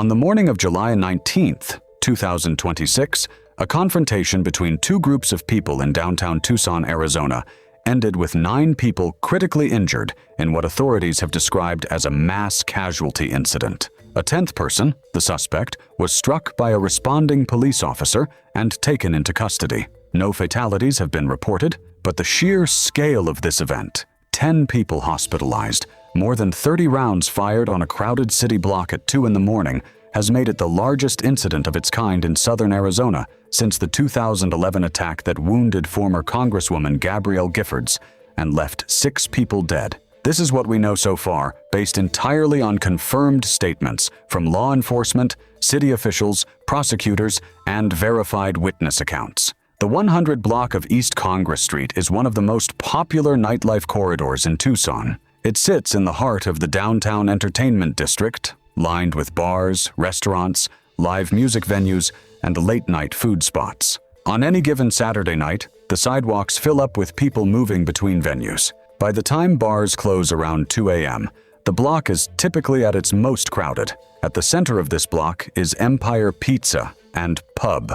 On the morning of July 19th, 2026, a confrontation between two groups of people in downtown Tucson, Arizona, ended with 9 people critically injured in what authorities have described as a mass casualty incident. A 10th person, the suspect, was struck by a responding police officer and taken into custody. No fatalities have been reported, but the sheer scale of this event, 10 people hospitalized, more than 30 rounds fired on a crowded city block at 2 in the morning, has made it the largest incident of its kind in southern Arizona since the 2011 attack that wounded former Congresswoman Gabrielle Giffords and left 6 people dead. This is what we know so far, based entirely on confirmed statements from law enforcement, city officials, prosecutors, and verified witness accounts. The 100 block of East Congress Street is one of the most popular nightlife corridors in Tucson. It sits in the heart of the downtown entertainment district, lined with bars, restaurants, live music venues, and late-night food spots. On any given Saturday night, the sidewalks fill up with people moving between venues. By the time bars close around 2 a.m., the block is typically at its most crowded. At the center of this block is Empire Pizza and Pub,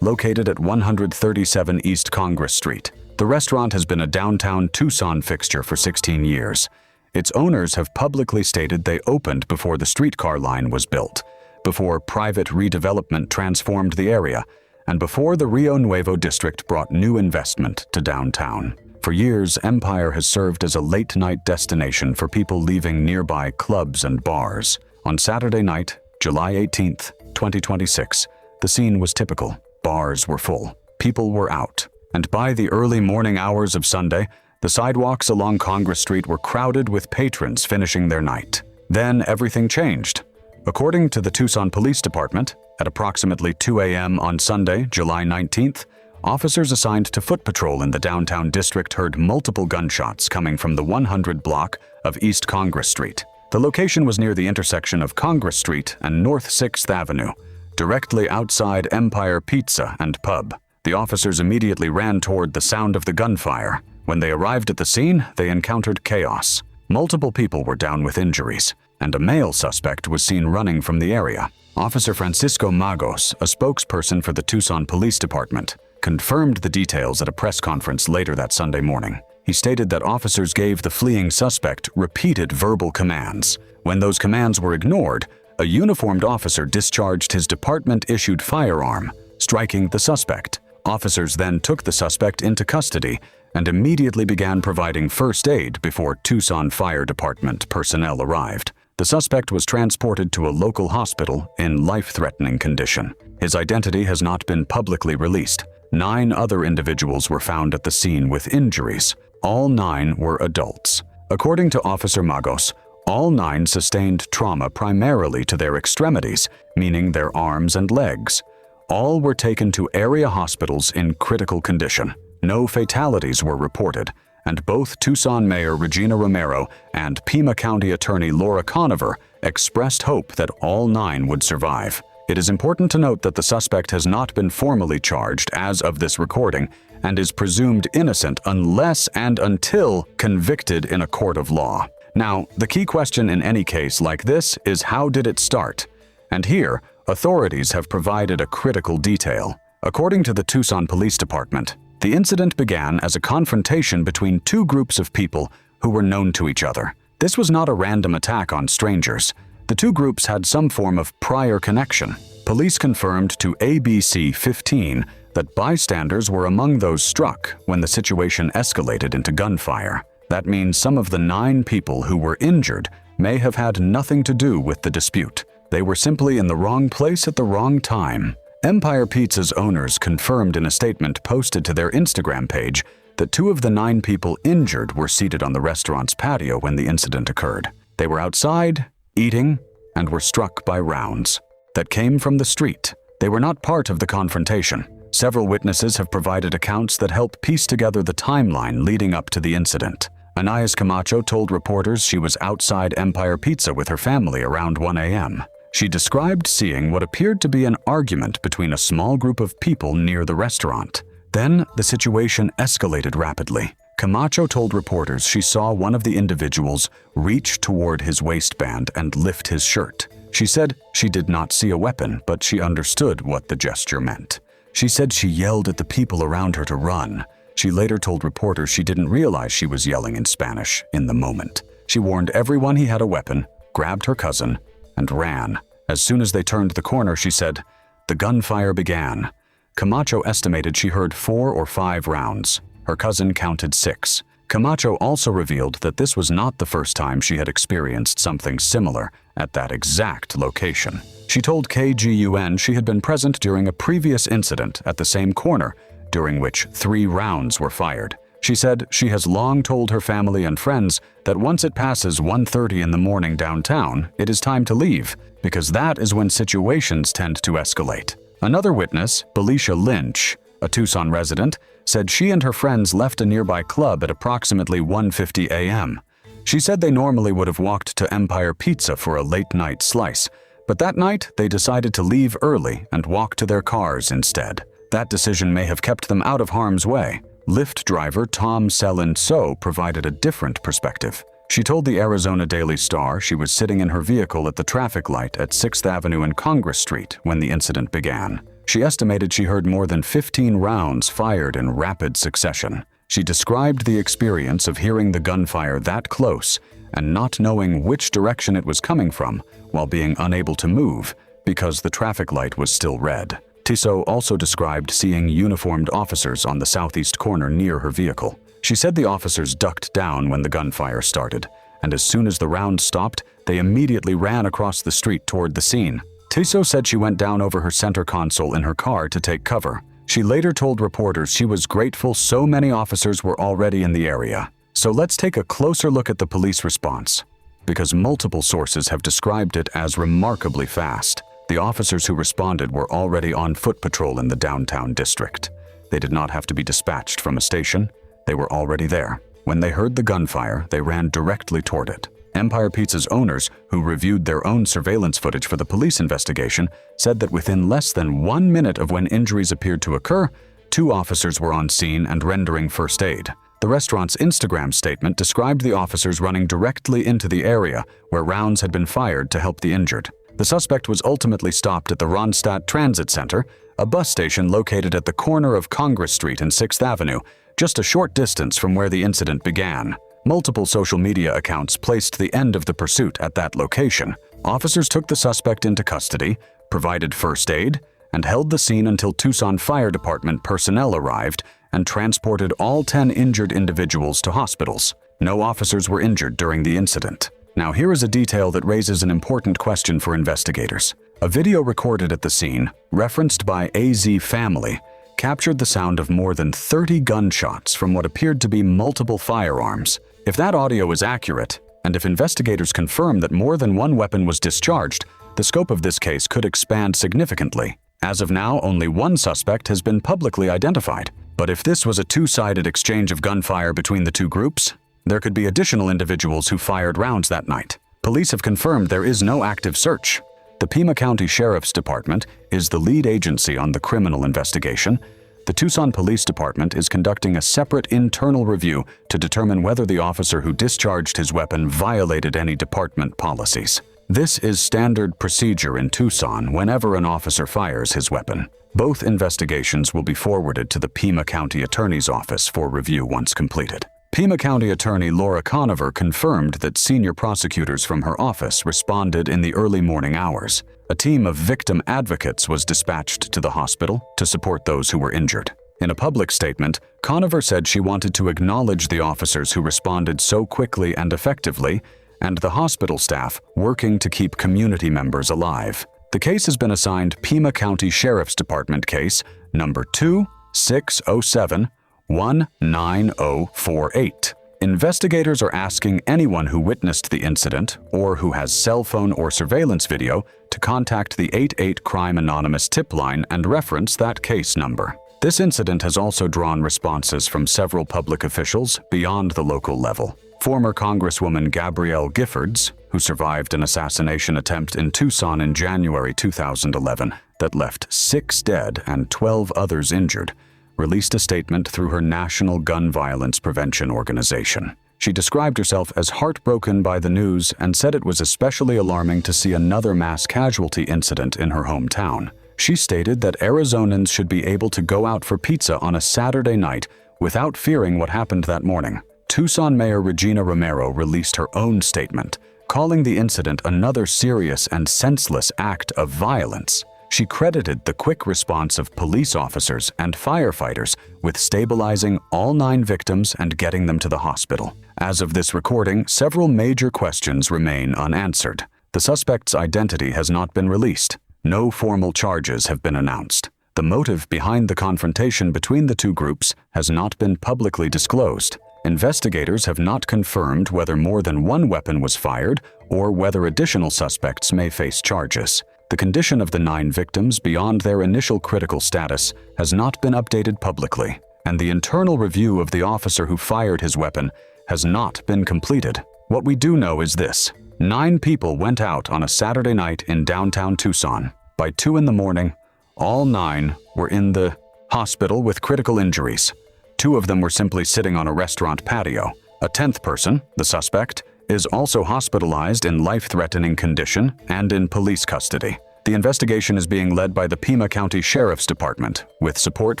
located at 137 East Congress Street. The restaurant has been a downtown Tucson fixture for 16 years. Its owners have publicly stated they opened before the streetcar line was built, before private redevelopment transformed the area, and before the Rio Nuevo district brought new investment to downtown. For years, Empire has served as a late-night destination for people leaving nearby clubs and bars. On Saturday night, July 18th, 2026, the scene was typical. Bars were full. People were out. And by the early morning hours of Sunday, the sidewalks along Congress Street were crowded with patrons finishing their night. Then everything changed. According to the Tucson Police Department, at approximately 2 a.m. on Sunday, July 19th, officers assigned to foot patrol in the downtown district heard multiple gunshots coming from the 100 block of East Congress Street. The location was near the intersection of Congress Street and North 6th Avenue, directly outside Empire Pizza and Pub. The officers immediately ran toward the sound of the gunfire. When they arrived at the scene, they encountered chaos. Multiple people were down with injuries, and a male suspect was seen running from the area. Officer Francisco Magos, a spokesperson for the Tucson Police Department, confirmed the details at a press conference later that Sunday morning. He stated that officers gave the fleeing suspect repeated verbal commands. When those commands were ignored, a uniformed officer discharged his department-issued firearm, striking the suspect. Officers then took the suspect into custody and immediately began providing first aid before Tucson Fire Department personnel arrived. The suspect was transported to a local hospital in life-threatening condition. His identity has not been publicly released. 9 other individuals were found at the scene with injuries. All 9 were adults. According to Officer Magos, all 9 sustained trauma primarily to their extremities, meaning their arms and legs. All were taken to area hospitals in critical condition. No fatalities were reported, and both Tucson Mayor Regina Romero and Pima County Attorney Laura Conover expressed hope that all 9 would survive. It is important to note that the suspect has not been formally charged as of this recording and is presumed innocent unless and until convicted in a court of law. Now, the key question in any case like this is, how did it start? And here, authorities have provided a critical detail. According to the Tucson Police Department, the incident began as a confrontation between 2 groups of people who were known to each other. This was not a random attack on strangers. The 2 groups had some form of prior connection. Police confirmed to ABC 15 that bystanders were among those struck when the situation escalated into gunfire. That means some of the 9 people who were injured may have had nothing to do with the dispute. They were simply in the wrong place at the wrong time. Empire Pizza's owners confirmed in a statement posted to their Instagram page that 2 of the 9 people injured were seated on the restaurant's patio when the incident occurred. They were outside, eating, and were struck by rounds that came from the street. They were not part of the confrontation. Several witnesses have provided accounts that help piece together the timeline leading up to the incident. Anais Camacho told reporters she was outside Empire Pizza with her family around 1 a.m. She described seeing what appeared to be an argument between a small group of people near the restaurant. Then the situation escalated rapidly. Camacho told reporters she saw one of the individuals reach toward his waistband and lift his shirt. She said she did not see a weapon, but she understood what the gesture meant. She said she yelled at the people around her to run. She later told reporters she didn't realize she was yelling in Spanish in the moment. She warned everyone he had a weapon, grabbed her cousin, and ran. As soon as they turned the corner, she said, "The gunfire began." Camacho estimated she heard 4 or 5 rounds. Her cousin counted 6. Camacho also revealed that this was not the first time she had experienced something similar at that exact location. She told KGUN she had been present during a previous incident at the same corner, during which 3 rounds were fired. She said she has long told her family and friends that once it passes 1:30 in the morning downtown, it is time to leave, because that is when situations tend to escalate. Another witness, Felicia Lynch, a Tucson resident, said she and her friends left a nearby club at approximately 1:50 a.m. She said they normally would have walked to Empire Pizza for a late-night slice, but that night they decided to leave early and walk to their cars instead. That decision may have kept them out of harm's way. Lyft driver Tom Selin-So provided a different perspective. She told the Arizona Daily Star she was sitting in her vehicle at the traffic light at 6th Avenue and Congress Street when the incident began. She estimated she heard more than 15 rounds fired in rapid succession. She described the experience of hearing the gunfire that close and not knowing which direction it was coming from while being unable to move because the traffic light was still red. Tissot also described seeing uniformed officers on the southeast corner near her vehicle. She said the officers ducked down when the gunfire started, and as soon as the round stopped, they immediately ran across the street toward the scene. Tissot said she went down over her center console in her car to take cover. She later told reporters she was grateful so many officers were already in the area. So let's take a closer look at the police response, because multiple sources have described it as remarkably fast. The officers who responded were already on foot patrol in the downtown district. They did not have to be dispatched from a station. They were already there. When they heard the gunfire, they ran directly toward it. Empire Pizza's owners, who reviewed their own surveillance footage for the police investigation, said that within less than 1 minute of when injuries appeared to occur, 2 officers were on scene and rendering first aid. The restaurant's Instagram statement described the officers running directly into the area where rounds had been fired to help the injured. The suspect was ultimately stopped at the Ronstadt Transit Center, a bus station located at the corner of Congress Street and 6th Avenue, just a short distance from where the incident began. Multiple social media accounts placed the end of the pursuit at that location. Officers took the suspect into custody, provided first aid, and held the scene until Tucson Fire Department personnel arrived and transported all 10 injured individuals to hospitals. No officers were injured during the incident. Now here is a detail that raises an important question for investigators. A video recorded at the scene, referenced by AZ Family, captured the sound of more than 30 gunshots from what appeared to be multiple firearms. If that audio is accurate, and if investigators confirm that more than one weapon was discharged, the scope of this case could expand significantly. As of now, only one suspect has been publicly identified. But if this was a two-sided exchange of gunfire between the two groups, there could be additional individuals who fired rounds that night. Police have confirmed there is no active search. The Pima County Sheriff's Department is the lead agency on the criminal investigation. The Tucson Police Department is conducting a separate internal review to determine whether the officer who discharged his weapon violated any department policies. This is standard procedure in Tucson whenever an officer fires his weapon. Both investigations will be forwarded to the Pima County Attorney's Office for review once completed. Pima County Attorney Laura Conover confirmed that senior prosecutors from her office responded in the early morning hours. A team of victim advocates was dispatched to the hospital to support those who were injured. In a public statement, Conover said she wanted to acknowledge the officers who responded so quickly and effectively, and the hospital staff working to keep community members alive. The case has been assigned Pima County Sheriff's Department case number 2607-19048. Investigators are asking anyone who witnessed the incident or who has cell phone or surveillance video to contact the 88 Crime Anonymous tip line and reference that case number. This incident has also drawn responses from several public officials beyond the local level. Former Congresswoman Gabrielle Giffords, who survived an assassination attempt in Tucson in January 2011 that left 6 dead and 12 others injured, released a statement through her National Gun Violence Prevention Organization. She described herself as heartbroken by the news and said it was especially alarming to see another mass casualty incident in her hometown. She stated that Arizonans should be able to go out for pizza on a Saturday night without fearing what happened that morning. Tucson Mayor Regina Romero released her own statement, calling the incident another serious and senseless act of violence. She credited the quick response of police officers and firefighters with stabilizing all 9 victims and getting them to the hospital. As of this recording, several major questions remain unanswered. The suspect's identity has not been released. No formal charges have been announced. The motive behind the confrontation between the two groups has not been publicly disclosed. Investigators have not confirmed whether more than one weapon was fired or whether additional suspects may face charges. The condition of the 9 victims beyond their initial critical status has not been updated publicly, and the internal review of the officer who fired his weapon has not been completed. What we do know is this: 9 people went out on a Saturday night in downtown Tucson. By 2 in the morning, all 9 were in the hospital with critical injuries. 2 of them were simply sitting on a restaurant patio. A 10th person, the suspect, is also hospitalized in life-threatening condition and in police custody. The investigation is being led by the Pima County Sheriff's Department, with support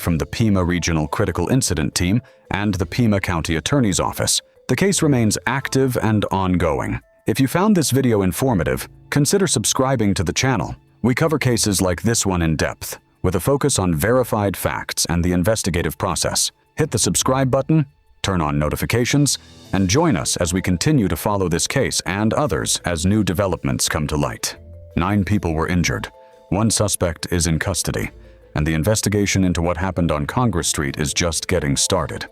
from the Pima Regional Critical Incident Team and the Pima County Attorney's Office. The case remains active and ongoing. If you found this video informative, consider subscribing to the channel. We cover cases like this one in depth, with a focus on verified facts and the investigative process. Hit the subscribe button, turn on notifications, and join us as we continue to follow this case and others as new developments come to light. 9 people were injured. 1 suspect is in custody, and the investigation into what happened on Congress Street is just getting started.